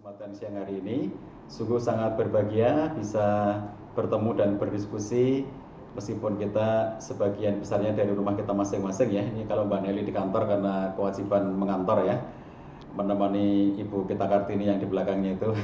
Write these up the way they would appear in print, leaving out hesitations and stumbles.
kesempatan siang hari ini. Sungguh sangat berbahagia bisa bertemu dan berdiskusi meskipun kita sebagian besarnya dari rumah kita masing-masing ya. Ini kalau Mbak Nelly di kantor karena kewajiban mengantor ya, menemani Ibu kita Kartini yang di belakangnya itu.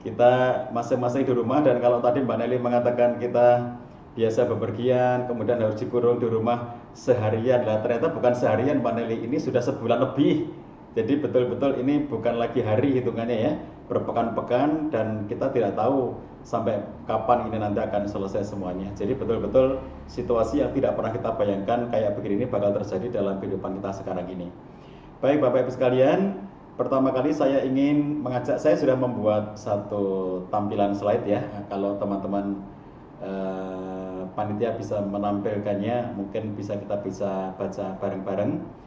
Kita masing-masing di rumah, dan kalau tadi Mbak Nelly mengatakan kita biasa bepergian, kemudian harus dikurung di rumah seharian, lah ternyata bukan seharian Mbak Nelly, ini sudah sebulan lebih. Jadi betul-betul ini bukan lagi hari hitungannya ya, berpekan-pekan, dan kita tidak tahu sampai kapan ini nanti akan selesai semuanya. Jadi betul-betul situasi yang tidak pernah kita bayangkan kayak begini ini bakal terjadi dalam kehidupan kita sekarang ini. Baik Bapak Ibu sekalian, pertama kali saya ingin mengajak, saya sudah membuat satu tampilan slide ya. Kalau teman-teman panitia bisa menampilkannya, mungkin kita bisa baca bareng-bareng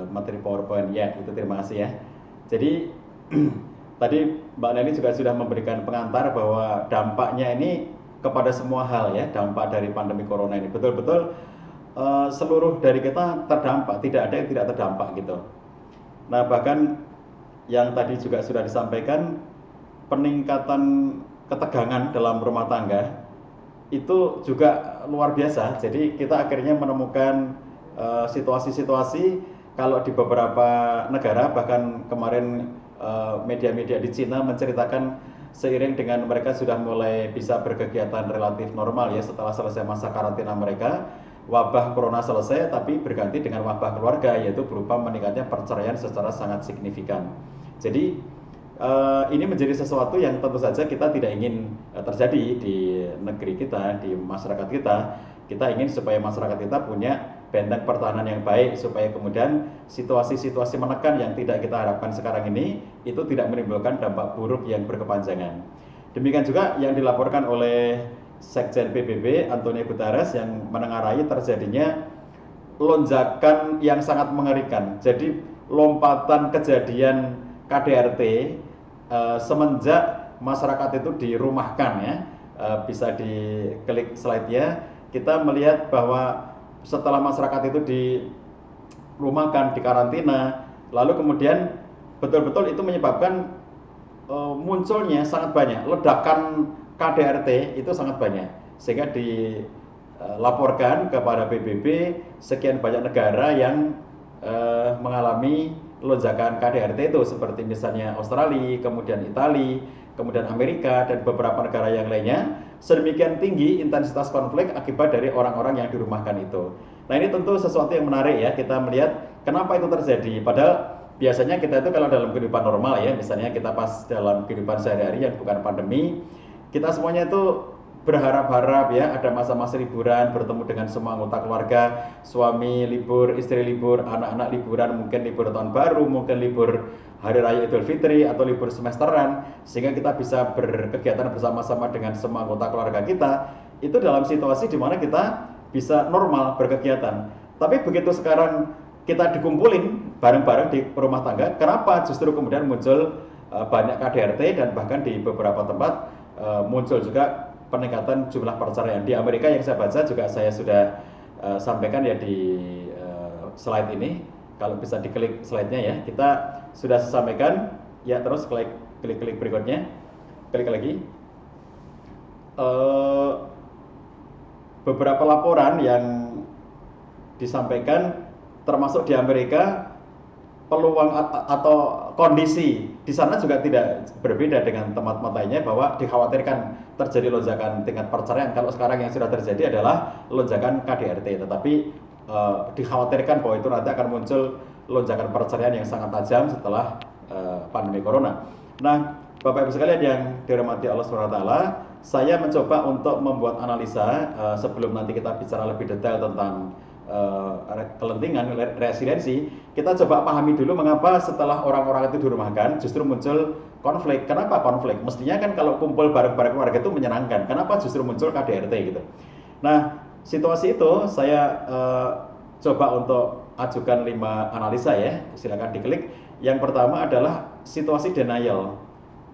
materi PowerPoint ya. Itu terima kasih ya. Jadi tadi Mbak Neni juga sudah memberikan pengantar bahwa dampaknya ini kepada semua hal ya, dampak dari pandemi corona ini betul-betul seluruh dari kita terdampak, tidak ada yang tidak terdampak gitu. Nah bahkan yang tadi juga sudah disampaikan, peningkatan ketegangan dalam rumah tangga itu juga luar biasa. Jadi kita akhirnya menemukan situasi-situasi kalau di beberapa negara, bahkan kemarin media-media di Cina menceritakan seiring dengan mereka sudah mulai bisa berkegiatan relatif normal ya setelah selesai masa karantina mereka, wabah corona selesai tapi berganti dengan wabah keluarga, yaitu berupa meningkatnya perceraian secara sangat signifikan. Jadi ini menjadi sesuatu yang tentu saja kita tidak ingin terjadi di negeri kita, di masyarakat kita. Kita ingin supaya masyarakat kita punya benteng pertahanan yang baik, supaya kemudian situasi-situasi menekan yang tidak kita harapkan sekarang ini itu tidak menimbulkan dampak buruk yang berkepanjangan. Demikian juga yang dilaporkan oleh Sekjen PBB Antonio Guterres yang menengarai terjadinya lonjakan yang sangat mengerikan. Jadi lompatan kejadian KDRT semenjak masyarakat itu dirumahkan ya. Bisa diklik slide-nya. Kita melihat bahwa setelah masyarakat itu dirumahkan, dikarantina, lalu kemudian betul-betul itu menyebabkan munculnya sangat banyak ledakan KDRT, itu sangat banyak, sehingga dilaporkan kepada PBB sekian banyak negara yang mengalami lonjakan KDRT itu, seperti misalnya Australia, kemudian Italia, kemudian Amerika, dan beberapa negara yang lainnya. Sedemikian tinggi intensitas konflik akibat dari orang-orang yang dirumahkan itu. Nah ini tentu sesuatu yang menarik ya, kita melihat kenapa itu terjadi. Padahal biasanya kita itu kalau dalam kehidupan normal ya, misalnya kita pas dalam kehidupan sehari-hari yang bukan pandemi, kita semuanya itu berharap-harap ya ada masa-masa liburan, bertemu dengan semua anggota keluarga, suami libur, istri libur, anak-anak liburan, mungkin libur tahun baru, mungkin libur hari raya Idul Fitri atau libur semesteran, sehingga kita bisa berkegiatan bersama-sama dengan semua anggota keluarga kita. Itu dalam situasi di mana kita bisa normal berkegiatan. Tapi begitu sekarang kita dikumpulin bareng-bareng di rumah tangga, kenapa justru kemudian muncul banyak KDRT, dan bahkan di beberapa tempat muncul juga peningkatan jumlah perceraian. Di Amerika yang saya baca juga saya sudah sampaikan ya di slide ini. Kalau bisa diklik slide-nya ya, kita sudah sampaikan ya. Terus klik berikutnya, klik lagi. Beberapa laporan yang disampaikan termasuk di Amerika, peluang atau kondisi di sana juga tidak berbeda dengan tempat-tempat lainnya, bahwa dikhawatirkan terjadi lonjakan tingkat perceraian. Kalau sekarang yang sudah terjadi adalah lonjakan KDRT, tetapi dikhawatirkan bahwa itu nanti akan muncul lonjakan perceraian yang sangat tajam setelah pandemi corona. Nah, Bapak Ibu sekalian yang dirahmati Allah SWT, saya mencoba untuk membuat analisa sebelum nanti kita bicara lebih detail tentang kelentingan resiliensi. Kita coba pahami dulu mengapa setelah orang-orang itu dirumahkan justru muncul konflik. Kenapa konflik? Mestinya kan kalau kumpul bareng-bareng keluarga itu menyenangkan. Kenapa justru muncul KDRT gitu? Nah, situasi itu saya coba untuk ajukan 5 analisa ya. Silakan diklik. Yang pertama adalah situasi denial,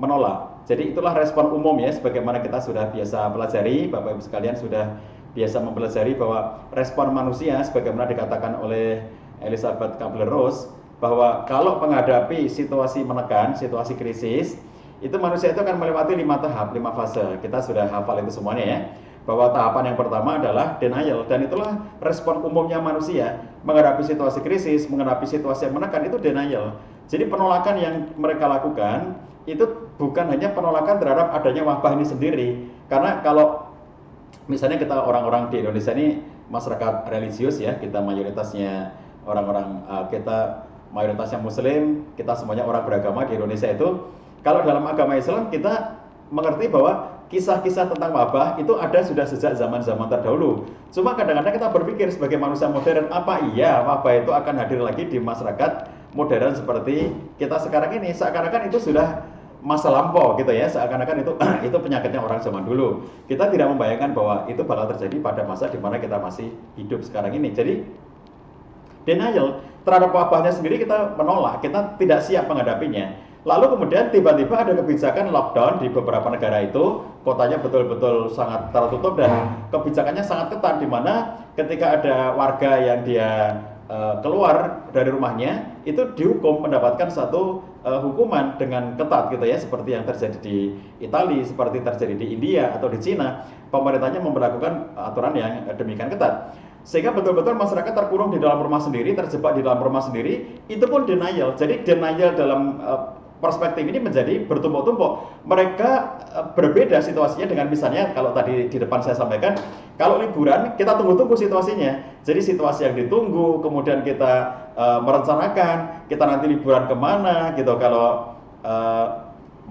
menolak. Jadi itulah respon umum ya, sebagaimana kita sudah biasa pelajari, Bapak Ibu sekalian sudah biasa mempelajari bahwa respon manusia sebagaimana dikatakan oleh Elizabeth Kubler-Ross, bahwa kalau menghadapi situasi menekan, situasi krisis, itu manusia itu akan melewati 5 tahap, 5 fase. Kita sudah hafal itu semuanya ya. Bahwa tahapan yang pertama adalah denial, dan itulah respon umumnya manusia menghadapi situasi krisis, menghadapi situasi yang menekan, itu denial. Jadi penolakan yang mereka lakukan itu bukan hanya penolakan terhadap adanya wabah ini sendiri, karena kalau misalnya kita orang-orang di Indonesia ini masyarakat religius ya, kita mayoritasnya orang-orang kita mayoritasnya Muslim, kita semuanya orang beragama di Indonesia itu. Kalau dalam agama Islam kita mengerti bahwa kisah-kisah tentang wabah itu ada sudah sejak zaman-zaman terdahulu. Cuma kadang-kadang kita berpikir sebagai manusia modern, apa iya wabah itu akan hadir lagi di masyarakat modern seperti kita sekarang ini? Seakan-akan itu sudah masa lampau gitu ya, seakan-akan itu itu penyakitnya orang zaman dulu. Kita tidak membayangkan bahwa itu bakal terjadi pada masa di mana kita masih hidup sekarang ini. Jadi denial terhadap wabahnya sendiri kita menolak, kita tidak siap menghadapinya. Lalu kemudian tiba-tiba ada kebijakan lockdown di beberapa negara itu, kotanya betul-betul sangat tertutup dan kebijakannya sangat ketat, di mana ketika ada warga yang dia keluar dari rumahnya itu dihukum mendapatkan satu hukuman dengan ketat gitu ya, seperti yang terjadi di Italia, seperti terjadi di India atau di Cina. Pemerintahnya memberlakukan aturan yang demikian ketat, sehingga betul-betul masyarakat terkurung di dalam rumah sendiri, terjebak di dalam rumah sendiri. Itu pun denial. Jadi denial dalam perspektif ini menjadi bertumpuk-tumpuk. Mereka berbeda situasinya dengan misalnya kalau tadi di depan saya sampaikan, kalau liburan kita tunggu-tunggu situasinya. Jadi situasi yang ditunggu, kemudian kita merencanakan kita nanti liburan kemana gitu. Kalau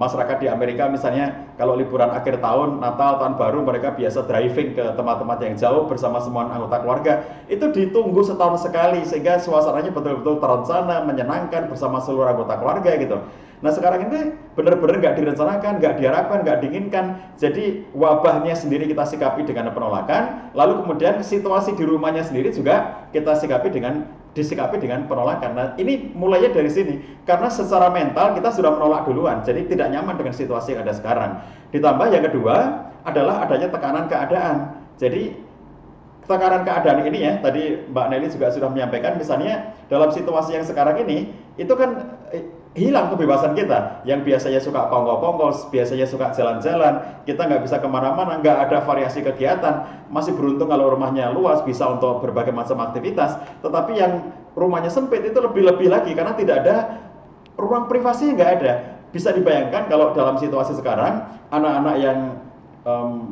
masyarakat di Amerika misalnya, kalau liburan akhir tahun, Natal, Tahun Baru, mereka biasa driving ke tempat-tempat yang jauh bersama semua anggota keluarga. Itu ditunggu setahun sekali, sehingga suasananya betul-betul terencana, menyenangkan bersama seluruh anggota keluarga gitu. Nah sekarang ini benar-benar nggak direncanakan, nggak diharapkan, nggak diinginkan. Jadi wabahnya sendiri kita sikapi dengan penolakan, lalu kemudian situasi di rumahnya sendiri juga kita disikapi dengan penolakan. Nah ini mulainya dari sini, karena secara mental kita sudah menolak duluan, jadi tidak nyaman dengan situasi yang ada sekarang. Ditambah yang kedua adalah adanya tekanan keadaan. Jadi tekanan keadaan ini ya, tadi Mbak Nelly juga sudah menyampaikan, misalnya dalam situasi yang sekarang ini itu kan hilang kebebasan kita. Yang biasanya suka kongko-kongko, biasanya suka jalan-jalan, kita nggak bisa kemana-mana, nggak ada variasi kegiatan. Masih beruntung kalau rumahnya luas, bisa untuk berbagai macam aktivitas. Tetapi yang rumahnya sempit itu lebih-lebih lagi, karena tidak ada ruang privasi, nggak ada. Bisa dibayangkan kalau dalam situasi sekarang, anak-anak yang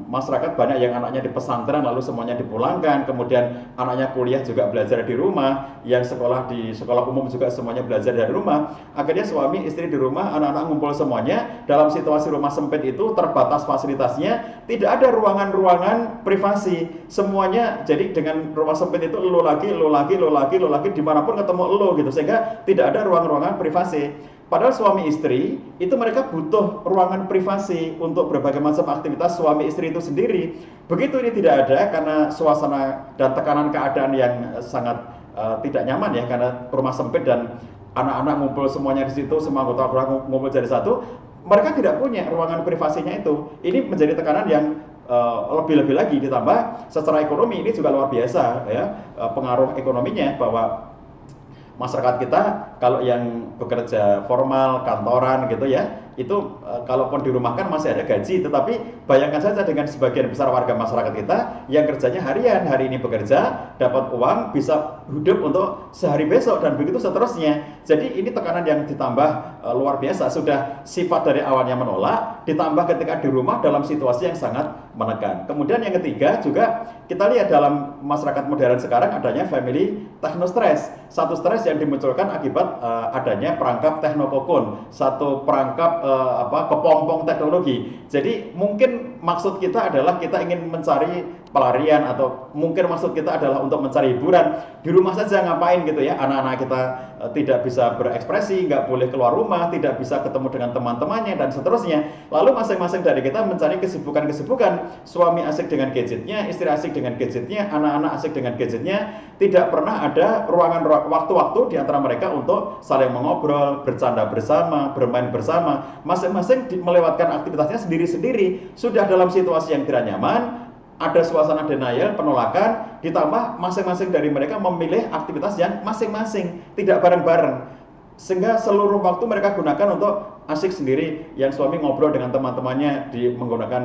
masyarakat banyak yang anaknya di pesantren lalu semuanya dipulangkan, kemudian anaknya kuliah juga belajar di rumah, yang sekolah di sekolah umum juga semuanya belajar dari rumah. Akhirnya suami istri di rumah, anak-anak ngumpul semuanya dalam situasi rumah sempit itu, terbatas fasilitasnya, tidak ada ruangan-ruangan privasi, semuanya. Jadi dengan rumah sempit itu lo lagi dimanapun ketemu lo gitu, sehingga tidak ada ruang-ruangan privasi. Padahal suami istri itu mereka butuh ruangan privasi untuk berbagai macam aktivitas suami istri itu sendiri. Begitu ini tidak ada karena suasana dan tekanan keadaan yang sangat tidak nyaman ya, karena rumah sempit dan anak-anak ngumpul semuanya di situ, semua anggota keluarga ngumpul jadi satu, mereka tidak punya ruangan privasinya itu. Ini menjadi tekanan yang lebih-lebih lagi, ditambah secara ekonomi ini juga luar biasa ya, pengaruh ekonominya, bahwa masyarakat kita kalau yang bekerja formal, kantoran gitu ya, itu kalaupun dirumahkan masih ada gaji, tetapi bayangkan saja dengan sebagian besar warga masyarakat kita yang kerjanya harian, hari ini bekerja, dapat uang, bisa hidup untuk sehari besok, dan begitu seterusnya. Jadi ini tekanan yang ditambah luar biasa, sudah sifat dari awalnya menolak, ditambah ketika di rumah dalam situasi yang sangat menekan. Kemudian yang ketiga juga kita lihat dalam masyarakat modern sekarang adanya family technostress, satu stres yang dimunculkan akibat adanya perangkap teknokokun, satu perangkap kepompong teknologi. Jadi mungkin maksud kita adalah kita ingin mencari pelarian, atau mungkin maksud kita adalah untuk mencari hiburan. Di rumah saja ngapain gitu ya, anak-anak kita tidak bisa berekspresi, nggak boleh keluar rumah, tidak bisa ketemu dengan teman-temannya, dan seterusnya. Lalu masing-masing dari kita mencari kesibukan-kesibukan, suami asik dengan gadgetnya, istri asik dengan gadgetnya, anak-anak asik dengan gadgetnya. Tidak pernah ada ruangan waktu-waktu di antara mereka untuk saling mengobrol, bercanda bersama, bermain bersama. Masing-masing melewatkan aktivitasnya sendiri-sendiri. Sudah dalam situasi yang tidak nyaman, ada suasana denial, penolakan, ditambah masing-masing dari mereka memilih aktivitas yang masing-masing, tidak bareng-bareng. sehingga seluruh waktu mereka gunakan untuk asik sendiri. Yang suami ngobrol dengan teman-temannya menggunakan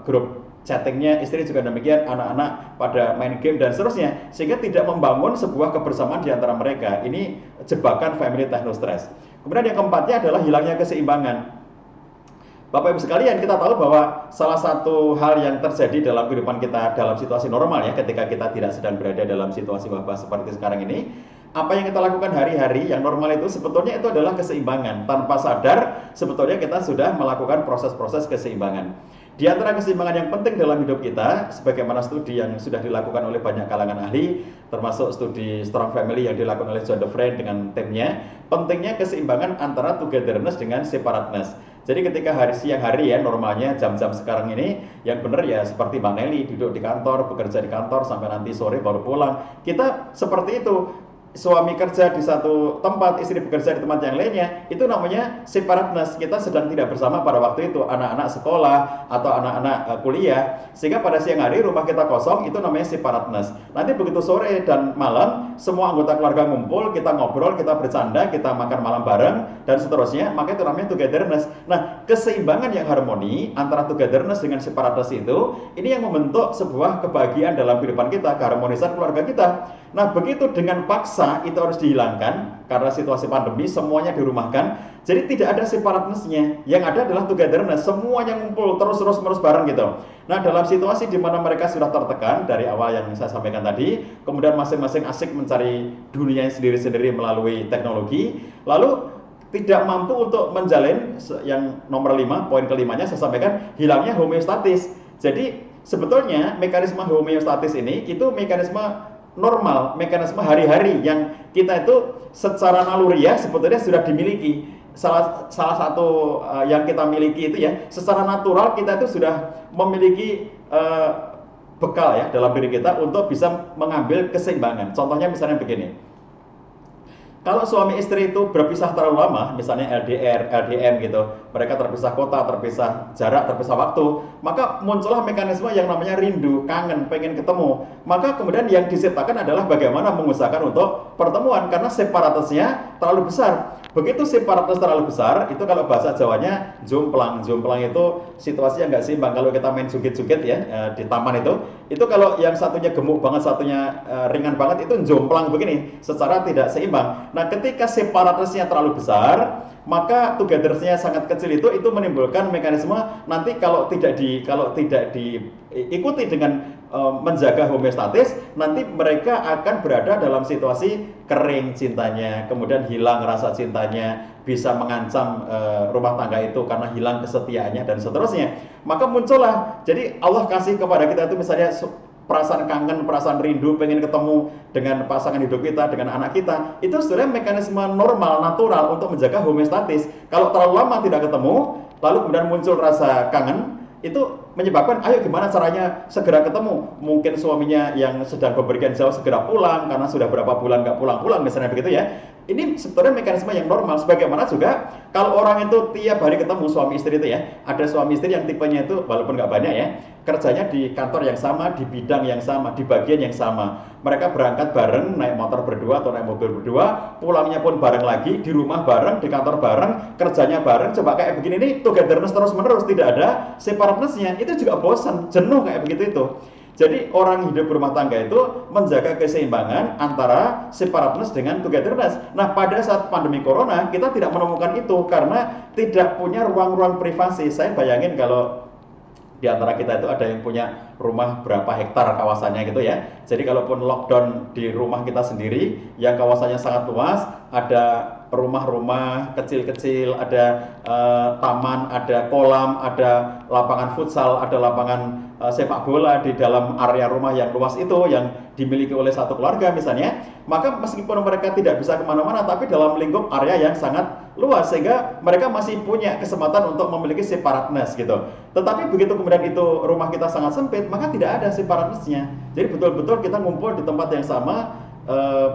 grup chattingnya, istri juga demikian, anak-anak pada main game dan seterusnya, sehingga tidak membangun sebuah kebersamaan di antara mereka. Ini jebakan family technostress. Kemudian yang keempatnya adalah hilangnya keseimbangan. Bapak Ibu sekalian, kita tahu bahwa salah satu hal yang terjadi dalam kehidupan kita dalam situasi normal ya, ketika kita tidak sedang berada dalam situasi wabah seperti sekarang ini, apa yang kita lakukan hari-hari yang normal itu sebetulnya itu adalah keseimbangan. Tanpa sadar, sebetulnya kita sudah melakukan proses-proses keseimbangan. Di antara keseimbangan yang penting dalam hidup kita, sebagaimana studi yang sudah dilakukan oleh banyak kalangan ahli, termasuk studi Strong Family yang dilakukan oleh John DeFriend dengan timnya, pentingnya keseimbangan antara togetherness dengan separateness. Jadi ketika siang hari ya, normalnya jam-jam sekarang ini, yang benar ya seperti Bang Nelly, duduk di kantor, bekerja di kantor, sampai nanti sore baru pulang. Kita seperti itu. Suami kerja di satu tempat, istri bekerja di tempat yang lainnya, itu namanya separateness. Kita sedang tidak bersama pada waktu itu, anak-anak sekolah atau anak-anak kuliah, sehingga pada siang hari rumah kita kosong, itu namanya separateness. Nanti begitu sore dan malam, semua anggota keluarga ngumpul, kita ngobrol, kita bercanda, kita makan malam bareng, dan seterusnya, maka itu namanya togetherness. Nah, keseimbangan yang harmoni antara togetherness dengan separateness itu, ini yang membentuk sebuah kebahagiaan dalam kehidupan kita, keharmonisan keluarga kita. Nah, begitu dengan paksa itu harus dihilangkan karena situasi pandemi semuanya dirumahkan. Jadi tidak ada separateness-nya. Yang ada adalah togetherness, semuanya ngumpul terus bareng gitu. Nah, dalam situasi di mana mereka sudah tertekan dari awal yang saya sampaikan tadi, kemudian masing-masing asik mencari dunianya sendiri-sendiri melalui teknologi, lalu tidak mampu untuk menjalin yang nomor 5, poin kelimanya saya sampaikan, hilangnya homeostatis. Jadi sebetulnya mekanisme homeostatis ini itu mekanisme normal, mekanisme hari-hari yang kita itu secara naluriah sebetulnya sudah dimiliki. Salah satu yang kita miliki itu ya, secara natural kita itu sudah memiliki bekal ya dalam diri kita untuk bisa mengambil keseimbangan. Contohnya misalnya begini. Kalau suami istri itu berpisah terlalu lama, misalnya LDR, LDM gitu, mereka terpisah kota, terpisah jarak, terpisah waktu, maka muncullah mekanisme yang namanya rindu, kangen, pengen ketemu. Maka kemudian yang diciptakan adalah bagaimana mengusahakan untuk pertemuan, karena separatusnya terlalu besar. Begitu separatus terlalu besar, itu kalau bahasa Jawanya jomplang. Jomplang itu situasi yang nggak seimbang. Kalau kita main joget-joget ya di taman itu kalau yang satunya gemuk banget, satunya ringan banget, itu jomplang begini, secara tidak seimbang. Nah, ketika separatusnya terlalu besar, maka togetherness-nya sangat kecil itu menimbulkan mekanisme nanti kalau tidak diikuti dengan menjaga homeostatis, nanti mereka akan berada dalam situasi kering cintanya, kemudian hilang rasa cintanya, bisa mengancam rumah tangga itu karena hilang kesetiaannya dan seterusnya. Maka muncullah, jadi Allah kasih kepada kita itu misalnya perasaan kangen, perasaan rindu, pengen ketemu dengan pasangan hidup kita, dengan anak kita, itu sebenarnya mekanisme normal, natural untuk menjaga homeostatis. Kalau terlalu lama tidak ketemu, lalu kemudian muncul rasa kangen, itu menyebabkan, ayo gimana caranya segera ketemu. Mungkin suaminya yang sedang bepergian jauh segera pulang, karena sudah berapa bulan nggak pulang-pulang, misalnya begitu ya. Ini sebetulnya mekanisme yang normal. Sebagaimana juga kalau orang itu tiap hari ketemu, suami istri itu ya, ada suami istri yang tipenya itu walaupun nggak banyak ya, kerjanya di kantor yang sama, di bidang yang sama, di bagian yang sama. Mereka berangkat bareng, naik motor berdua atau naik mobil berdua, pulangnya pun bareng lagi, di rumah bareng, di kantor bareng, kerjanya bareng. Coba kayak begini nih, togetherness terus menerus, tidak ada separateness-nya. Itu juga bosan, jenuh kayak begitu itu. Jadi orang hidup berumah tangga itu menjaga keseimbangan antara separateness dengan togetherness. Nah, pada saat pandemi corona kita tidak menemukan itu karena tidak punya ruang-ruang privasi. Saya bayangin kalau di antara kita itu ada yang punya rumah berapa hektar kawasannya gitu ya. Jadi kalaupun lockdown di rumah kita sendiri yang kawasannya sangat luas, ada rumah-rumah kecil-kecil, ada taman, ada kolam, ada lapangan futsal, ada lapangan sepak bola di dalam area rumah yang luas itu yang dimiliki oleh satu keluarga misalnya, maka meskipun mereka tidak bisa kemana-mana tapi dalam lingkup area yang sangat luas sehingga mereka masih punya kesempatan untuk memiliki separateness gitu. Tetapi begitu kemudian itu rumah kita sangat sempit, maka tidak ada separateness-nya. Jadi betul-betul kita ngumpul di tempat yang sama,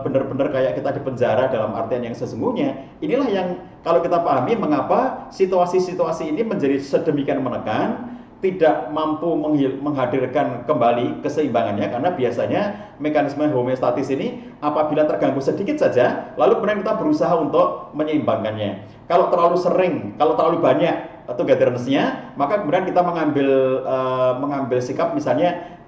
benar-benar kayak kita di penjara dalam artian yang sesungguhnya. Inilah yang kalau kita pahami mengapa situasi-situasi ini menjadi sedemikian menekan, tidak mampu menghadirkan kembali keseimbangannya, karena biasanya mekanisme homeostatis ini apabila terganggu sedikit saja lalu kemudian kita berusaha untuk menyeimbangkannya. Kalau terlalu sering, kalau terlalu banyak togetherness-nya, maka kemudian kita mengambil sikap, misalnya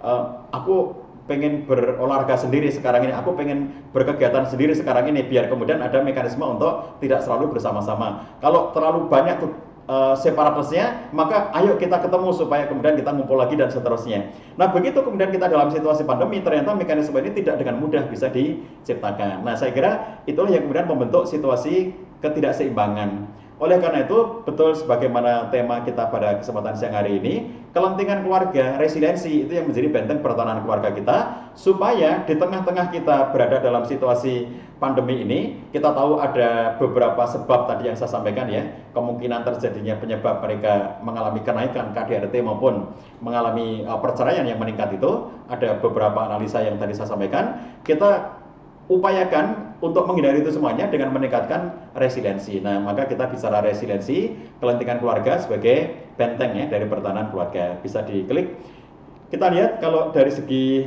aku pengen berolahraga sendiri sekarang ini, aku pengen berkegiatan sendiri sekarang ini, biar kemudian ada mekanisme untuk tidak selalu bersama-sama. Kalau terlalu banyak separatusnya, maka ayo kita ketemu supaya kemudian kita ngumpul lagi dan seterusnya. Nah, begitu kemudian kita dalam situasi pandemi, ternyata mekanisme ini tidak dengan mudah bisa diciptakan. Nah, saya kira itulah yang kemudian membentuk situasi ketidakseimbangan. Oleh karena itu, betul sebagaimana tema kita pada kesempatan siang hari ini, kelentingan keluarga, resiliensi itu yang menjadi benteng pertahanan keluarga kita, supaya di tengah-tengah kita berada dalam situasi pandemi ini, kita tahu ada beberapa sebab tadi yang saya sampaikan ya, kemungkinan terjadinya penyebab mereka mengalami kenaikan KDRT maupun mengalami perceraian yang meningkat itu, ada beberapa analisa yang tadi saya sampaikan. Kita upayakan untuk menghindari itu semuanya dengan meningkatkan resiliensi. Nah, maka kita bicara resiliensi, kelentingan keluarga sebagai benteng ya dari pertahanan keluarga. Bisa diklik. Kita lihat kalau dari segi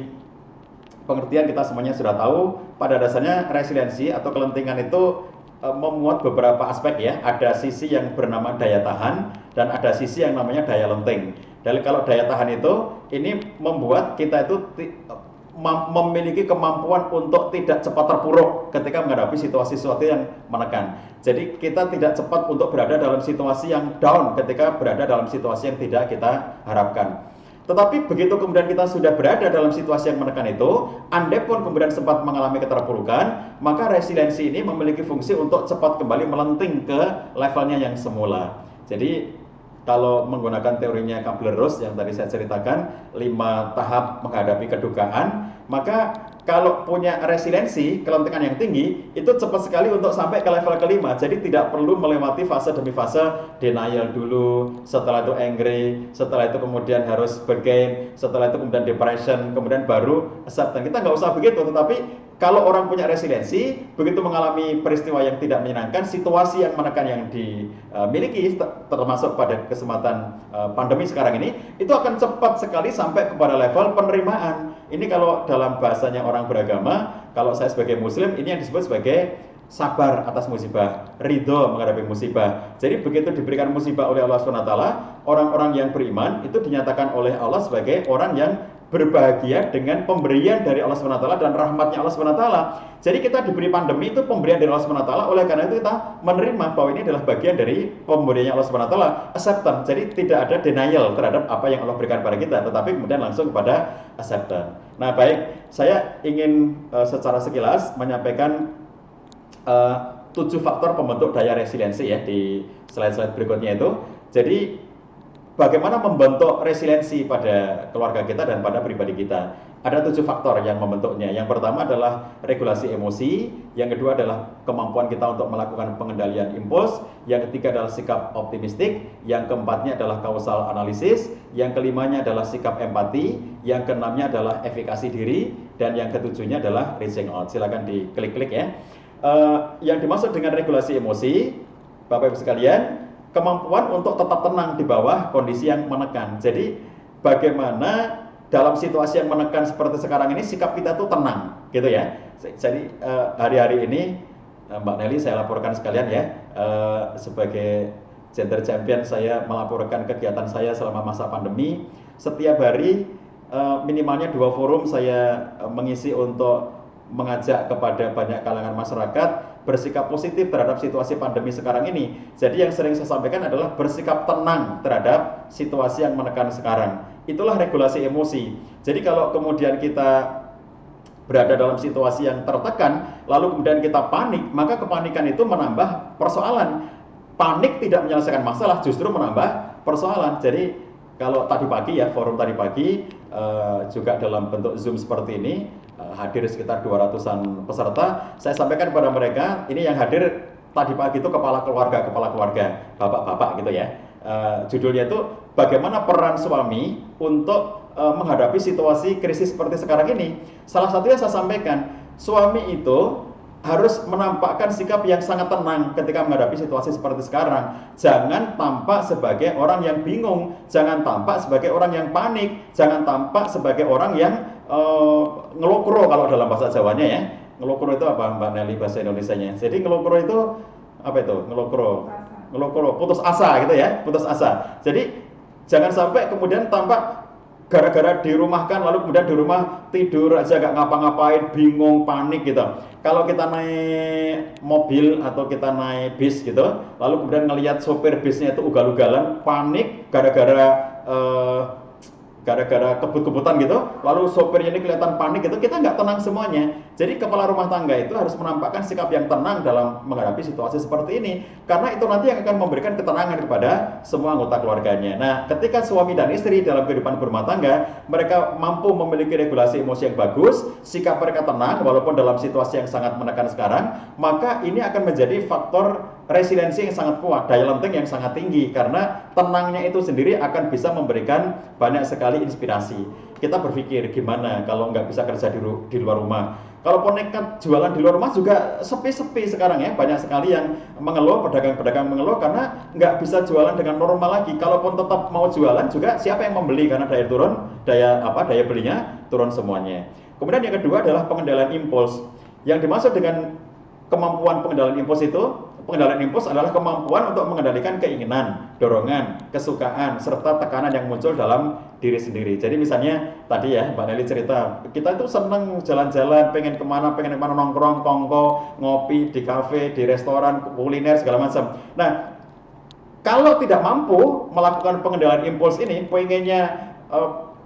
pengertian kita semuanya sudah tahu, pada dasarnya resiliensi atau kelentingan itu memuat beberapa aspek ya. Ada sisi yang bernama daya tahan dan ada sisi yang namanya daya lenting. Dan kalau daya tahan itu ini membuat kita itu memiliki kemampuan untuk tidak cepat terpuruk ketika menghadapi situasi-situasi yang menekan. Jadi kita tidak cepat untuk berada dalam situasi yang down ketika berada dalam situasi yang tidak kita harapkan. Tetapi begitu kemudian kita sudah berada dalam situasi yang menekan itu, andai pun kemudian sempat mengalami keterpurukan, maka resiliensi ini memiliki fungsi untuk cepat kembali melenting ke levelnya yang semula. Jadi kalau menggunakan teorinya Kubler-Ross yang tadi saya ceritakan, 5 tahap menghadapi kedukaan, maka kalau punya resiliensi, kelentingan yang tinggi, itu cepat sekali untuk sampai ke level kelima. Jadi tidak perlu melewati fase demi fase, denial dulu, setelah itu angry, setelah itu kemudian harus bergain, setelah itu kemudian depression, kemudian baru acceptance. Kita nggak usah begitu, tetapi kalau orang punya resiliensi, begitu mengalami peristiwa yang tidak menyenangkan, situasi yang menekan yang dimiliki, termasuk pada kesempatan pandemi sekarang ini, itu akan cepat sekali sampai kepada level penerimaan. Ini kalau dalam bahasanya orang beragama, kalau saya sebagai muslim, ini yang disebut sebagai sabar atas musibah, ridho menghadapi musibah. Jadi begitu diberikan musibah oleh Allah SWT, orang-orang yang beriman itu dinyatakan oleh Allah sebagai orang yang berbahagia dengan pemberian dari Allah SWT dan rahmatnya Allah SWT. Jadi kita diberi pandemi itu pemberian dari Allah SWT, oleh karena itu kita menerima bahwa ini adalah bagian dari pemberiannya Allah SWT, acceptance. Jadi tidak ada denial terhadap apa yang Allah berikan pada kita, tetapi kemudian langsung kepada acceptance. Nah, baik, saya ingin secara sekilas menyampaikan 7 faktor pembentuk daya resiliensi ya di slide-slide berikutnya itu. Jadi bagaimana membentuk resiliensi pada keluarga kita dan pada pribadi kita. Ada 7 faktor yang membentuknya. Yang pertama adalah regulasi emosi, yang kedua adalah kemampuan kita untuk melakukan pengendalian impuls, yang ketiga adalah sikap optimistik, yang keempatnya adalah causal analisis, yang kelimanya adalah sikap empati, yang keenamnya adalah efikasi diri, dan yang ketujuhnya adalah reaching out. Silakan diklik-klik ya. Yang dimaksud dengan regulasi emosi, Bapak Ibu sekalian, kemampuan untuk tetap tenang di bawah kondisi yang menekan. Jadi bagaimana dalam situasi yang menekan seperti sekarang ini sikap kita tuh tenang, gitu ya. Jadi hari-hari ini Mbak Nelly saya laporkan sekalian ya, sebagai gender champion saya melaporkan kegiatan saya selama masa pandemi. Setiap hari minimalnya 2 forum saya mengisi untuk mengajak kepada banyak kalangan masyarakat bersikap positif terhadap situasi pandemi sekarang ini. Jadi yang sering saya sampaikan adalah bersikap tenang terhadap situasi yang menekan sekarang. Itulah regulasi emosi. Jadi kalau kemudian kita berada dalam situasi yang tertekan, lalu kemudian kita panik, maka kepanikan itu menambah persoalan. Panik tidak menyelesaikan masalah, justru menambah persoalan. Jadi kalau tadi pagi ya, forum tadi pagi juga dalam bentuk Zoom seperti ini, hadir sekitar 200-an peserta. Saya sampaikan kepada mereka, ini yang hadir tadi pagi itu kepala keluarga, bapak-bapak gitu ya. Judulnya itu bagaimana peran suami untuk menghadapi situasi krisis seperti sekarang ini. Salah satunya saya sampaikan, suami itu harus menampakkan sikap yang sangat tenang ketika menghadapi situasi seperti sekarang. Jangan tampak sebagai orang yang bingung, jangan tampak sebagai orang yang panik, jangan tampak sebagai orang yang ngelokro kalau dalam bahasa Jawanya ya. Ngelokro itu apa Mbak Nelly bahasa Indonesianya? Jadi ngelokro itu apa itu? Ngelokro, putus asa gitu ya, putus asa. Jadi jangan sampai kemudian tampak gara-gara dirumahkan lalu kemudian di rumah tidur aja gak ngapa-ngapain, bingung, panik gitu. Kalau kita naik mobil atau kita naik bis gitu, lalu kemudian ngelihat sopir bisnya itu ugal-ugalan, panik gara-gara kebut-kebutan gitu, lalu sopirnya ini kelihatan panik gitu, kita nggak tenang semuanya. Jadi kepala rumah tangga itu harus menampakkan sikap yang tenang dalam menghadapi situasi seperti ini, karena itu nanti yang akan memberikan ketenangan kepada semua anggota keluarganya. Nah, ketika suami dan istri dalam kehidupan berumah tangga, mereka mampu memiliki regulasi emosi yang bagus, sikap mereka tenang walaupun dalam situasi yang sangat menekan sekarang, maka ini akan menjadi faktor resiliensi yang sangat kuat, daya lenting yang sangat tinggi, karena tenangnya itu sendiri akan bisa memberikan banyak sekali inspirasi. Kita berpikir gimana kalau nggak bisa kerja di luar rumah. Kalaupun nekat jualan di luar rumah juga sepi-sepi sekarang ya, banyak sekali yang mengeluh, pedagang-pedagang mengeluh karena nggak bisa jualan dengan normal lagi. Kalaupun tetap mau jualan juga siapa yang membeli, karena daya belinya turun semuanya. Kemudian yang kedua adalah pengendalian impuls. Yang dimaksud dengan kemampuan pengendalian impuls itu, pengendalian impuls adalah kemampuan untuk mengendalikan keinginan, dorongan, kesukaan, serta tekanan yang muncul dalam diri sendiri. Jadi misalnya tadi ya Mbak Nelly cerita, kita itu seneng jalan-jalan, pengen kemana nongkrong, kongko, ngopi di kafe, di restoran, kuliner segala macam. Nah, kalau tidak mampu melakukan pengendalian impuls ini, pengennya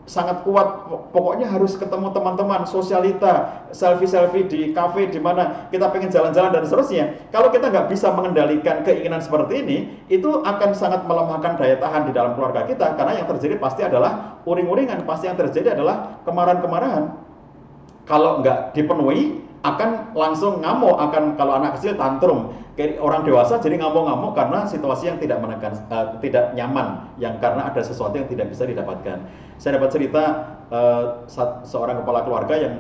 sangat kuat, pokoknya harus ketemu teman-teman, sosialita, selfie-selfie di kafe, di mana kita pengen jalan-jalan dan seterusnya. Kalau kita nggak bisa mengendalikan keinginan seperti ini, itu akan sangat melemahkan daya tahan di dalam keluarga kita, karena yang terjadi pasti adalah uring-uringan, pasti yang terjadi adalah kemarahan-kemarahan. Kalau nggak dipenuhi, akan langsung ngamuk, akan kalau anak kecil tantrum, kayak orang dewasa jadi ngamuk-ngamuk karena situasi yang tidak tidak nyaman, yang karena ada sesuatu yang tidak bisa didapatkan. Saya dapat cerita seorang kepala keluarga yang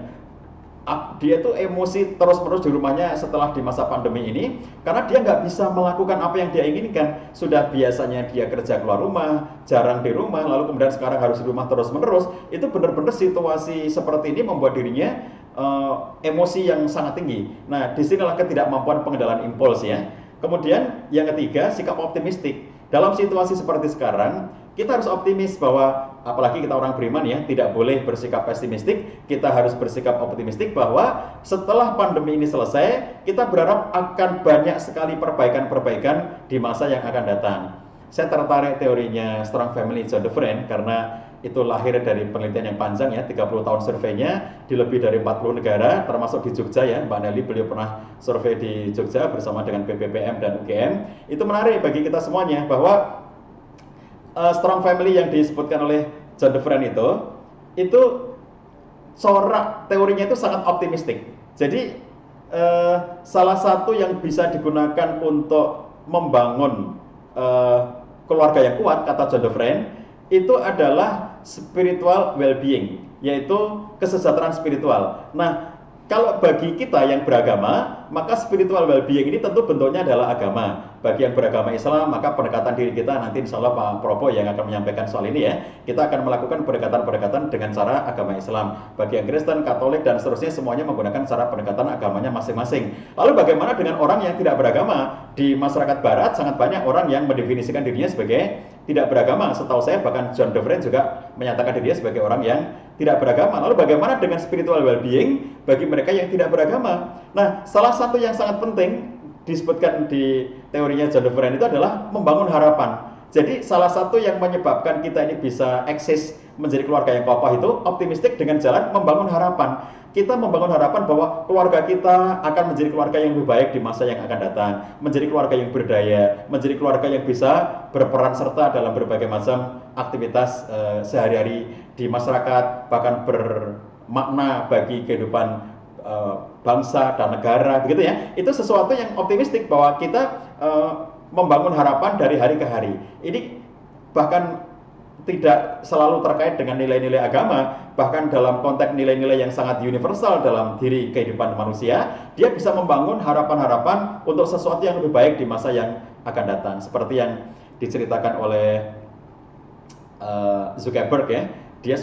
dia tuh emosi terus-menerus di rumahnya setelah di masa pandemi ini, karena dia nggak bisa melakukan apa yang dia inginkan. Sudah biasanya dia kerja keluar rumah, jarang di rumah, lalu kemudian sekarang harus di rumah terus-menerus. Itu benar-benar situasi seperti ini membuat dirinya emosi yang sangat tinggi. Nah, disinilah ketidakmampuan pengendalian impuls ya. Kemudian yang ketiga, sikap optimistik. Dalam situasi seperti sekarang, kita harus optimis bahwa, apalagi kita orang beriman ya, tidak boleh bersikap pesimistik, kita harus bersikap optimistik bahwa setelah pandemi ini selesai, kita berharap akan banyak sekali perbaikan-perbaikan di masa yang akan datang. Saya tertarik teorinya Strong Family John DeFriend karena itu lahir dari penelitian yang panjang ya, 30 tahun surveinya di lebih dari 40 negara, termasuk di Jogja ya. Mbak Nelly beliau pernah survei di Jogja bersama dengan BPPM dan UGM. Itu menarik bagi kita semuanya bahwa Strong Family yang disebutkan oleh John DeFriend itu corak teorinya itu sangat optimistik. Jadi salah satu yang bisa digunakan untuk membangun keluarga yang kuat, kata John DeFriend, itu adalah spiritual well-being, yaitu kesejahteraan spiritual. Nah, kalau bagi kita yang beragama, maka spiritual well-being ini tentu bentuknya adalah agama. Bagi yang beragama Islam, maka pendekatan diri kita nanti insya Allah Pak Probo yang akan menyampaikan soal ini ya. Kita akan melakukan pendekatan-pendekatan dengan cara agama Islam. Bagi yang Kristen, Katolik, dan seterusnya semuanya menggunakan cara pendekatan agamanya masing-masing. Lalu bagaimana dengan orang yang tidak beragama? Di masyarakat Barat sangat banyak orang yang mendefinisikan dirinya sebagai tidak beragama. Setahu saya bahkan John DeFriend juga menyatakan dirinya sebagai orang yang tidak beragama. Lalu bagaimana dengan spiritual well-being bagi mereka yang tidak beragama? Nah, salah satu yang sangat penting disebutkan di teorinya John DeFriend itu adalah membangun harapan. Jadi salah satu yang menyebabkan kita ini bisa eksis menjadi keluarga yang kokoh itu optimistik dengan jalan membangun harapan. Kita membangun harapan bahwa keluarga kita akan menjadi keluarga yang lebih baik di masa yang akan datang, menjadi keluarga yang berdaya, menjadi keluarga yang bisa berperan serta dalam berbagai macam aktivitas sehari-hari di masyarakat, bahkan bermakna bagi kehidupan bangsa dan negara, begitu ya. Itu sesuatu yang optimistik bahwa kita membangun harapan dari hari ke hari. Ini bahkan tidak selalu terkait dengan nilai-nilai agama, bahkan dalam konteks nilai-nilai yang sangat universal dalam diri kehidupan manusia, dia bisa membangun harapan-harapan untuk sesuatu yang lebih baik di masa yang akan datang. Seperti yang diceritakan oleh Zuckerberg ya, dia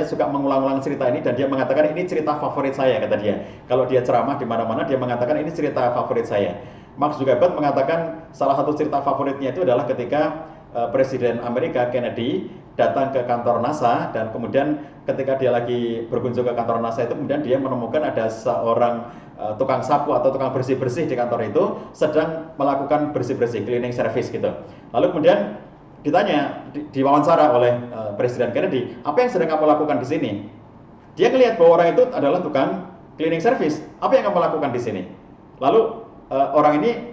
suka mengulang-ulang cerita ini, dan dia mengatakan ini cerita favorit saya, kata dia. Kalau dia ceramah di mana-mana, dia mengatakan ini cerita favorit saya. Mark Zuckerberg mengatakan salah satu cerita favoritnya itu adalah ketika Presiden Amerika Kennedy datang ke kantor NASA, dan kemudian ketika dia lagi berkunjung ke kantor NASA itu, kemudian dia menemukan ada seorang tukang sapu atau tukang bersih-bersih di kantor itu sedang melakukan bersih-bersih, cleaning service gitu. Lalu kemudian ditanya, diwawancara oleh Presiden Kennedy, apa yang sedang kamu lakukan di sini? Dia melihat bahwa orang itu adalah tukang cleaning service. Apa yang kamu lakukan di sini? Lalu orang ini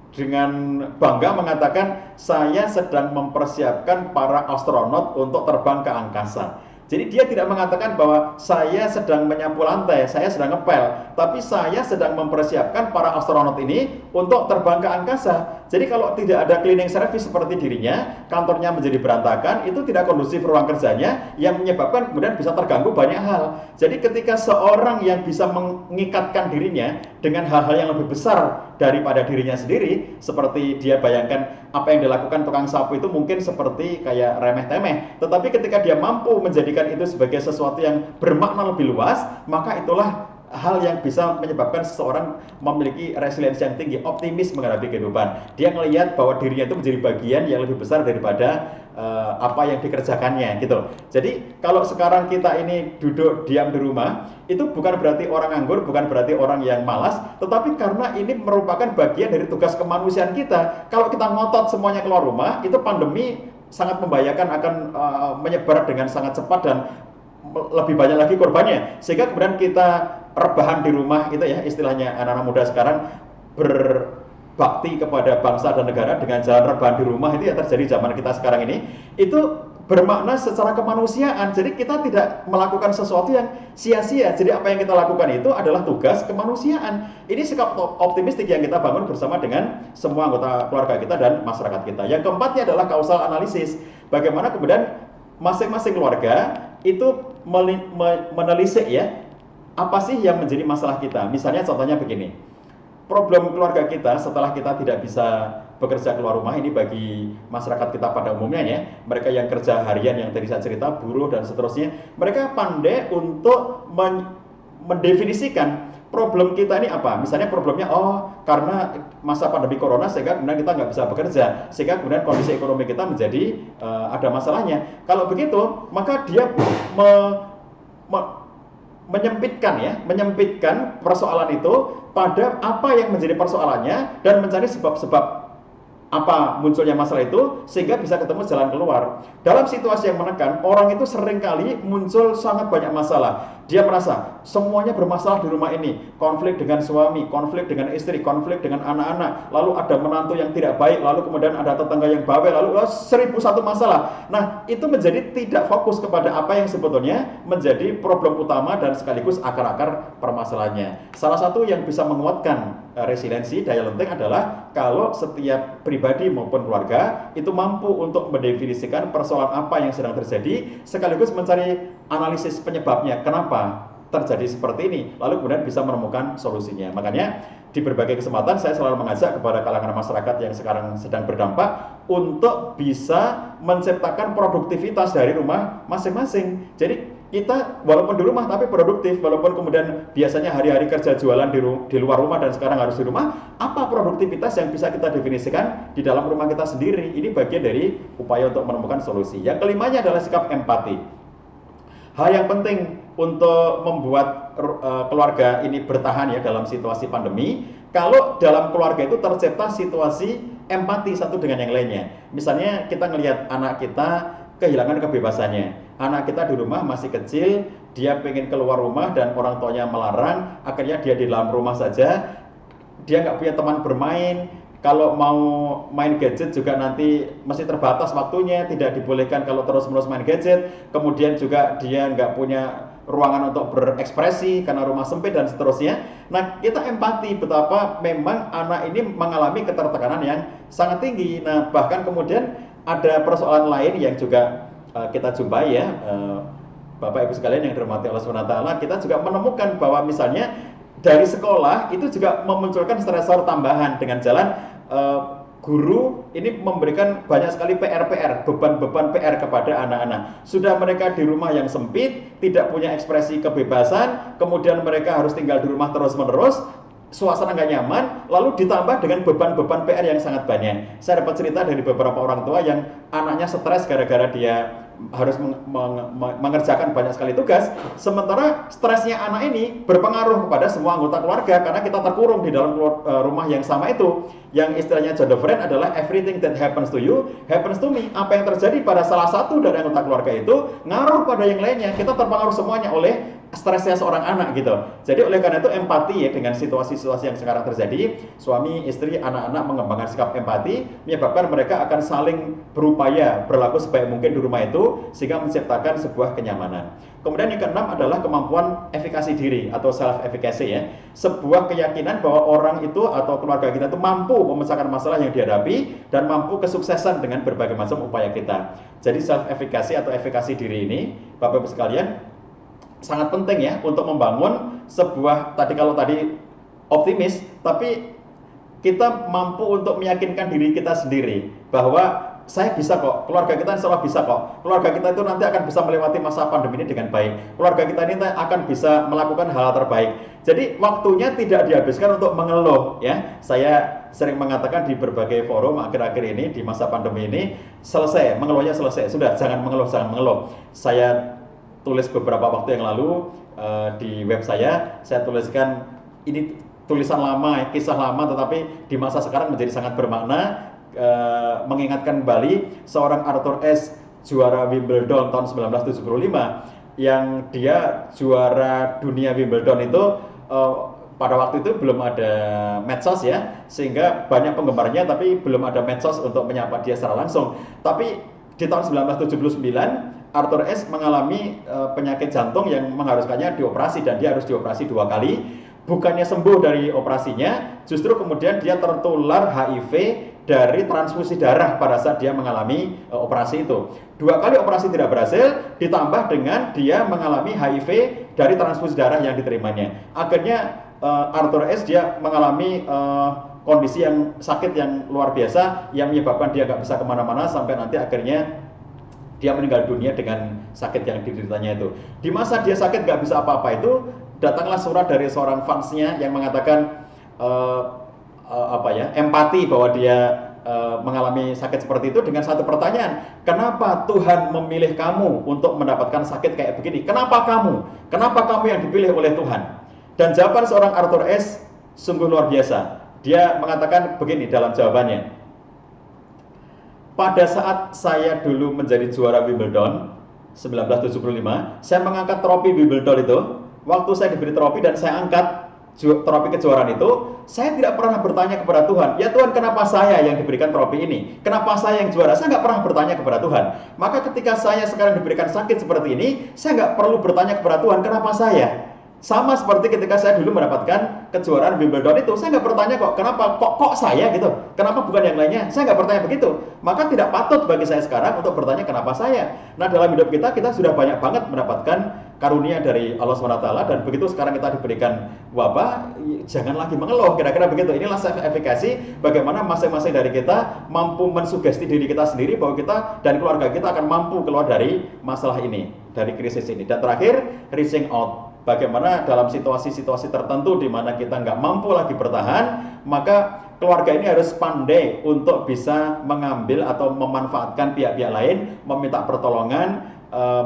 dengan bangga mengatakan, saya sedang mempersiapkan para astronot untuk terbang ke angkasa. Jadi dia tidak mengatakan bahwa saya sedang menyapu lantai, saya sedang ngepel, tapi saya sedang mempersiapkan para astronot ini untuk terbang ke angkasa. Jadi kalau tidak ada cleaning service seperti dirinya, kantornya menjadi berantakan, itu tidak kondusif ruang kerjanya, yang menyebabkan kemudian bisa terganggu banyak hal. Jadi ketika seorang yang bisa mengikatkan dirinya dengan hal-hal yang lebih besar daripada dirinya sendiri, seperti dia bayangkan apa yang dilakukan tukang sapu itu mungkin seperti kayak remeh-temeh, tetapi ketika dia mampu menjadikan itu sebagai sesuatu yang bermakna lebih luas, maka itulah hal yang bisa menyebabkan seseorang memiliki resiliensi yang tinggi, optimis menghadapi kehidupan. Dia melihat bahwa dirinya itu menjadi bagian yang lebih besar daripada apa yang dikerjakannya gitu. Jadi kalau sekarang kita ini duduk diam di rumah, itu bukan berarti orang nganggur, bukan berarti orang yang malas, tetapi karena ini merupakan bagian dari tugas kemanusiaan kita. Kalau kita ngotot semuanya keluar rumah, itu pandemi sangat membahayakan, akan menyebar dengan sangat cepat dan lebih banyak lagi korbannya, sehingga kemudian kita rebahan di rumah itu ya, istilahnya anak-anak muda sekarang berbakti kepada bangsa dan negara dengan jalan rebahan di rumah, itu yang terjadi zaman kita sekarang ini. Itu bermakna secara kemanusiaan. Jadi kita tidak melakukan sesuatu yang sia-sia. Jadi apa yang kita lakukan itu adalah tugas kemanusiaan. Ini sikap optimistik yang kita bangun bersama dengan semua anggota keluarga kita dan masyarakat kita. Yang keempatnya adalah causal analisis. Bagaimana kemudian masing-masing keluarga itu menelisik ya, apa sih yang menjadi masalah kita. Misalnya contohnya begini, problem keluarga kita setelah kita tidak bisa bekerja keluar rumah, ini bagi masyarakat kita pada umumnya ya, mereka yang kerja harian yang tadi saya cerita, buruh dan seterusnya, mereka pandai untuk mendefinisikan problem kita ini apa. Misalnya problemnya, karena masa pandemi corona sehingga kemudian kita nggak bisa bekerja, sehingga kemudian kondisi ekonomi kita menjadi ada masalahnya. Kalau begitu, maka dia menyempitkan persoalan itu pada apa yang menjadi persoalannya dan mencari sebab-sebab apa munculnya masalah itu sehingga bisa ketemu jalan keluar. Dalam situasi yang menekan, orang itu seringkali muncul sangat banyak masalah. Dia merasa semuanya bermasalah di rumah ini, konflik dengan suami, konflik dengan istri, konflik dengan anak-anak, lalu ada menantu yang tidak baik, lalu kemudian ada tetangga yang bawel, lalu 1001 masalah. Nah, itu menjadi tidak fokus kepada apa yang sebetulnya menjadi problem utama dan sekaligus akar-akar permasalahannya. Salah satu yang bisa menguatkan resiliensi, daya lenting adalah kalau setiap pribadi maupun keluarga itu mampu untuk mendefinisikan persoalan apa yang sedang terjadi, sekaligus mencari analisis penyebabnya, kenapa terjadi seperti ini, lalu kemudian bisa menemukan solusinya. Makanya di berbagai kesempatan saya selalu mengajak kepada kalangan masyarakat yang sekarang sedang berdampak untuk bisa menciptakan produktivitas dari rumah masing-masing. Jadi kita walaupun di rumah tapi produktif, walaupun kemudian biasanya hari-hari kerja jualan di luar rumah dan sekarang harus di rumah, apa produktivitas yang bisa kita definisikan di dalam rumah kita sendiri. Ini bagian dari upaya untuk menemukan solusi. Yang kelimanya adalah sikap empati. Hal yang penting untuk membuat keluarga ini bertahan ya dalam situasi pandemi, kalau dalam keluarga itu tercipta situasi empati satu dengan yang lainnya. Misalnya kita ngelihat anak kita kehilangan kebebasannya. Anak kita di rumah masih kecil, dia pengen keluar rumah dan orang tuanya melarang, akhirnya dia di dalam rumah saja, dia nggak punya teman bermain. Kalau mau main gadget juga nanti masih terbatas waktunya, tidak dibolehkan kalau terus-menerus main gadget. Kemudian juga dia nggak punya ruangan untuk berekspresi karena rumah sempit dan seterusnya. Nah, kita empati betapa memang anak ini mengalami ketertekanan yang sangat tinggi. Nah, bahkan kemudian ada persoalan lain yang juga kita jumpai ya, Bapak Ibu sekalian yang dirahmati Allah SWT, kita juga menemukan bahwa misalnya dari sekolah itu juga memunculkan stresor tambahan dengan jalan guru ini memberikan banyak sekali PR-PR, beban-beban PR kepada anak-anak. Sudah mereka di rumah yang sempit, tidak punya ekspresi kebebasan, kemudian mereka harus tinggal di rumah terus-menerus, suasana nggak nyaman, lalu ditambah dengan beban-beban PR yang sangat banyak. Saya dapat cerita dari beberapa orang tua yang anaknya stres gara-gara dia harus mengerjakan banyak sekali tugas, sementara stresnya anak ini berpengaruh kepada semua anggota keluarga karena kita terkurung di dalam rumah yang sama itu. Yang istilahnya John Friend adalah everything that happens to you happens to me. Apa yang terjadi pada salah satu dari anggota keluarga itu ngaruh pada yang lainnya. Kita terpengaruh semuanya oleh stresnya seorang anak gitu. Jadi oleh karena itu empati ya dengan situasi-situasi yang sekarang terjadi, suami, istri, anak-anak mengembangkan sikap empati menyebabkan mereka akan saling berupaya berlaku sebaik mungkin di rumah itu sehingga menciptakan sebuah kenyamanan. Kemudian yang keenam adalah kemampuan efikasi diri atau self efficacy ya. Sebuah keyakinan bahwa orang itu atau keluarga kita itu mampu memecahkan masalah yang dihadapi dan mampu kesuksesan dengan berbagai macam upaya kita. Jadi self efficacy atau efikasi diri ini, Bapak Ibu sekalian, sangat penting ya untuk membangun sebuah kalau tadi optimis, tapi kita mampu untuk meyakinkan diri kita sendiri bahwa saya bisa kok, keluarga kita insya Allah bisa kok, keluarga kita itu nanti akan bisa melewati masa pandemi ini dengan baik, keluarga kita ini akan bisa melakukan hal terbaik. Jadi waktunya tidak dihabiskan untuk mengeluh ya. Saya sering mengatakan di berbagai forum akhir-akhir ini di masa pandemi ini, selesai mengeluhnya, selesai, sudah jangan mengeluh. Saya tulis beberapa waktu yang lalu di web saya tuliskan ini tulisan lama, kisah lama, tetapi di masa sekarang menjadi sangat bermakna, mengingatkan kembali seorang Arthur Ashe, juara Wimbledon tahun 1975, yang dia juara dunia Wimbledon itu pada waktu itu belum ada medsos ya, sehingga banyak penggemarnya tapi belum ada medsos untuk menyapa dia secara langsung. Tapi di tahun 1979 Arthur Ashe mengalami penyakit jantung yang mengharuskannya dioperasi, dan dia harus dioperasi 2 kali. Bukannya sembuh dari operasinya, justru kemudian dia tertular HIV dari transfusi darah pada saat dia mengalami operasi itu. 2 kali operasi tidak berhasil, ditambah dengan dia mengalami HIV dari transfusi darah yang diterimanya. Akhirnya Arthur Ashe dia mengalami kondisi yang sakit yang luar biasa yang menyebabkan dia nggak bisa kemana-mana sampai nanti akhirnya dia meninggal dunia dengan sakit yang dideritanya itu. Di masa dia sakit nggak bisa apa-apa itu, datanglah surat dari seorang fansnya yang mengatakan empati bahwa dia mengalami sakit seperti itu dengan satu pertanyaan, kenapa Tuhan memilih kamu untuk mendapatkan sakit kayak begini? Kenapa kamu? Kenapa kamu yang dipilih oleh Tuhan? Dan jawaban seorang Arthur Ashe sungguh luar biasa. Dia mengatakan begini dalam jawabannya, pada saat saya dulu menjadi juara Wimbledon 1975, saya mengangkat trofi Wimbledon itu. Waktu saya diberi trofi dan saya angkat trofi kejuaraan itu, saya tidak pernah bertanya kepada Tuhan, ya Tuhan kenapa saya yang diberikan trofi ini? Kenapa saya yang juara? Saya nggak pernah bertanya kepada Tuhan. Maka ketika saya sekarang diberikan sakit seperti ini, saya nggak perlu bertanya kepada Tuhan, kenapa saya? Sama seperti ketika saya dulu mendapatkan kejuaraan Wimbledon itu, saya nggak bertanya kok saya gitu, kenapa bukan yang lainnya? Saya nggak bertanya begitu. Maka tidak patut bagi saya sekarang untuk bertanya kenapa saya. Nah dalam hidup kita sudah banyak banget mendapatkan karunia dari Allah SWT, dan begitu sekarang kita diberikan wabah, jangan lagi mengeluh, kira-kira begitu. Inilah self efficacy, bagaimana masing-masing dari kita mampu mensugesti diri kita sendiri bahwa kita dan keluarga kita akan mampu keluar dari masalah ini, dari krisis ini. Dan terakhir, reaching out. Bagaimana dalam situasi-situasi tertentu di mana kita nggak mampu lagi bertahan, maka keluarga ini harus pandai untuk bisa mengambil atau memanfaatkan pihak-pihak lain, meminta pertolongan,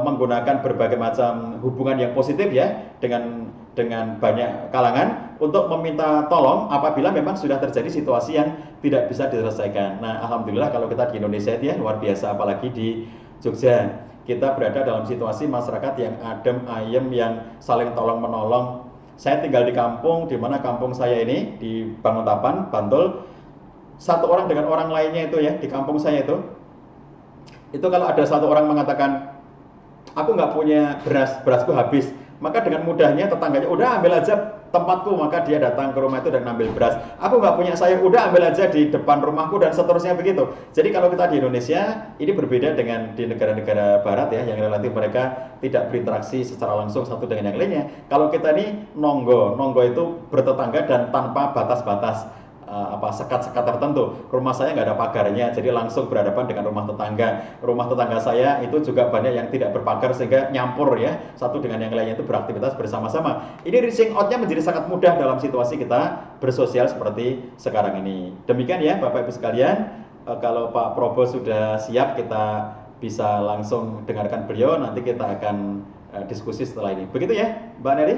menggunakan berbagai macam hubungan yang positif ya dengan banyak kalangan untuk meminta tolong apabila memang sudah terjadi situasi yang tidak bisa diselesaikan. Nah, alhamdulillah kalau kita di Indonesia itu ya luar biasa, apalagi di Jogja. Kita berada dalam situasi masyarakat yang adem ayem, yang saling tolong menolong. Saya tinggal di kampung, di mana kampung saya ini di Banguntapan, Bantul. Satu orang dengan orang lainnya itu ya di kampung saya itu kalau ada satu orang mengatakan, aku nggak punya beras, berasku habis, maka dengan mudahnya tetangganya, udah ambil aja tempatku, maka dia datang ke rumah itu dan ngambil beras. Aku nggak punya sayur, udah ambil aja di depan rumahku dan seterusnya begitu. Jadi kalau kita di Indonesia ini berbeda dengan di negara-negara Barat ya, yang relatif mereka tidak berinteraksi secara langsung satu dengan yang lainnya. Kalau kita ini nonggo itu bertetangga dan tanpa batas-batas sekat-sekat tertentu. Rumah saya nggak ada pagarnya, jadi langsung berhadapan dengan rumah tetangga. Rumah tetangga saya itu juga banyak yang tidak berpagar sehingga nyampur ya, satu dengan yang lainnya itu beraktivitas bersama-sama. Ini reaching out-nya menjadi sangat mudah dalam situasi kita bersosial seperti sekarang ini. Demikian ya Bapak Ibu sekalian, kalau Pak Probo sudah siap kita bisa langsung dengarkan beliau, nanti kita akan diskusi setelah ini. Begitu ya Mbak Neri?